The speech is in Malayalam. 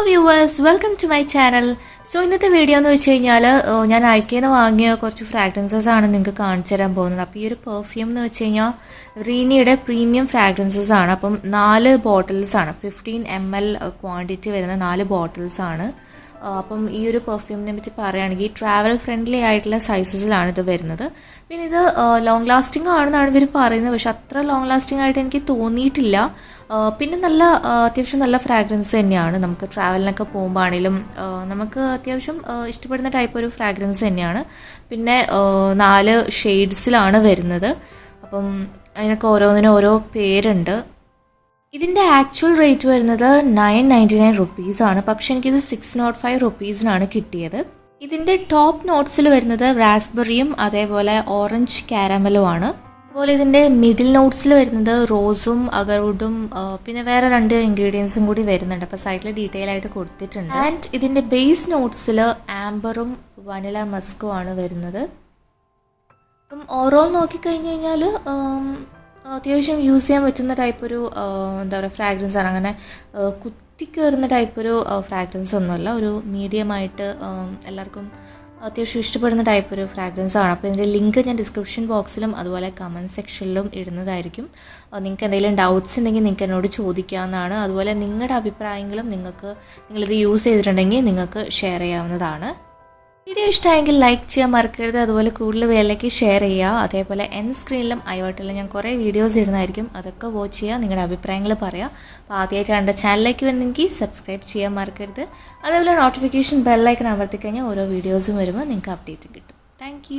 viewers, welcome to my channel. So ഇന്നത്തെ വീഡിയോ എന്ന് വെച്ച് കഴിഞ്ഞാൽ ഞാൻ ഐക്കേന്ന് വാങ്ങിയ കുറച്ച് ഫ്രാഗ്രൻസസ് ആണ് നിങ്ങൾക്ക് കാണിച്ചു തരാൻ പോകുന്നത്. അപ്പോൾ ഈ ഒരു പെർഫ്യൂം എന്ന് വെച്ച് കഴിഞ്ഞാൽ റീനിയുടെ പ്രീമിയം ഫ്രാഗ്രൻസസ് ആണ്. അപ്പം 4 ബോട്ടിൽസ് ആണ്, 15 ml ക്വാണ്ടിറ്റി വരുന്ന 4 ബോട്ടിൽസ് ആണ്. അപ്പം ഈ ഒരു പെർഫ്യൂമിനെ പറ്റി പറയുകയാണെങ്കിൽ ട്രാവൽ ഫ്രണ്ട്ലി ആയിട്ടുള്ള സൈസസിലാണ് ഇത് വരുന്നത്. പിന്നെ ഇത് ലോങ് ലാസ്റ്റിംഗ് ആണെന്നാണ് ഇവർ പറയുന്നത്, പക്ഷെ അത്ര ലോങ് ലാസ്റ്റിംഗ് ആയിട്ട് എനിക്ക് തോന്നിയിട്ടില്ല. പിന്നെ അത്യാവശ്യം നല്ല ഫ്രാഗ്രൻസ് തന്നെയാണ്. നമുക്ക് ട്രാവലിനൊക്കെ പോകുമ്പോൾ ആണെങ്കിലും നമുക്ക് അത്യാവശ്യം ഇഷ്ടപ്പെടുന്ന ടൈപ്പ് ഒരു ഫ്രാഗ്രൻസ് തന്നെയാണ്. പിന്നെ 4 ഷെയ്ഡ്സിലാണ് വരുന്നത്. അപ്പം അതിനൊക്കെ ഓരോന്നിനും ഓരോ പേരുണ്ട്. ഇതിൻ്റെ ആക്ച്വൽ റേറ്റ് വരുന്നത് 999 റുപ്പീസാണ്, പക്ഷേ എനിക്കിത് 605 റുപ്പീസിനാണ് കിട്ടിയത്. ഇതിൻ്റെ ടോപ്പ് നോട്ട്സിൽ വരുന്നത് റാസ്ബെറിയും അതേപോലെ ഓറഞ്ച് കാരമലും ആണ്. അതുപോലെ ഇതിൻ്റെ മിഡിൽ നോട്ട്സിൽ വരുന്നത് റോസും അഗർവുഡും പിന്നെ വേറെ 2 ഇൻഗ്രീഡിയൻസും കൂടി വരുന്നുണ്ട്. അപ്പോൾ സൈഡിൽ ഡീറ്റെയിൽ ആയിട്ട് കൊടുത്തിട്ടുണ്ട്. ആൻഡ് ഇതിൻ്റെ ബേസ് നോട്ട്സിൽ ആംബറും വനില മസ്കും ആണ് വരുന്നത്. അപ്പം ഓവറോൾ നോക്കിക്കഴിഞ്ഞ് കഴിഞ്ഞാൽ അത്യാവശ്യം യൂസ് ചെയ്യാൻ പറ്റുന്ന ടൈപ്പ് ഒരു എന്താ പറയുക ഫ്രാഗ്രൻസ് ആണ്. അങ്ങനെ കുത്തിക്കയറുന്ന ടൈപ്പ് ഒരു ഫ്രാഗ്രൻസ് ഒന്നുമല്ല, ഒരു മീഡിയമായിട്ട് എല്ലാവർക്കും അത്യാവശ്യം ഇഷ്ടപ്പെടുന്ന ടൈപ്പ് ഒരു ഫ്രാഗ്രൻസ് ആണ്. അപ്പോൾ ഇതിൻ്റെ ലിങ്ക് ഞാൻ ഡിസ്ക്രിപ്ഷൻ ബോക്സിലും അതുപോലെ കമൻറ്റ് സെക്ഷനിലും ഇടുന്നതായിരിക്കും. നിങ്ങൾക്ക് എന്തെങ്കിലും ഡൗട്ട്സ് ഉണ്ടെങ്കിൽ നിങ്ങൾക്ക് എന്നോട് ചോദിക്കാവുന്നതാണ്. അതുപോലെ നിങ്ങളുടെ അഭിപ്രായങ്ങളും നിങ്ങളിത് യൂസ് ചെയ്തിട്ടുണ്ടെങ്കിൽ നിങ്ങൾക്ക് ഷെയർ ചെയ്യാവുന്നതാണ്. വീഡിയോ ഇഷ്ടമായെങ്കിൽ ലൈക്ക് ചെയ്യാൻ മറക്കരുത്. അതുപോലെ കൂടുതൽ പേരിലേക്ക് ഷെയർ ചെയ്യുക. അതേപോലെ സ്ക്രീനിലും ഐവട്ടിലും ഞാൻ കുറേ വീഡിയോസ് ഇടുന്നതായിരിക്കും, അതൊക്കെ വാച്ച് ചെയ്യുക, നിങ്ങളുടെ അഭിപ്രായങ്ങൾ പറയുക. അപ്പോൾ ആദ്യമായിട്ട് എൻ്റെ ചാനലിലേക്ക് വന്നെങ്കിൽ സബ്സ്ക്രൈബ് ചെയ്യാൻ മറക്കരുത്. അതേപോലെ നോട്ടിഫിക്കേഷൻ ബെല്ലൈക്കൺ അമർത്തിക്കഴിഞ്ഞാൽ ഓരോ വീഡിയോസും വരുമ്പോൾ നിങ്ങൾക്ക് അപ്ഡേറ്റ് കിട്ടും. താങ്ക്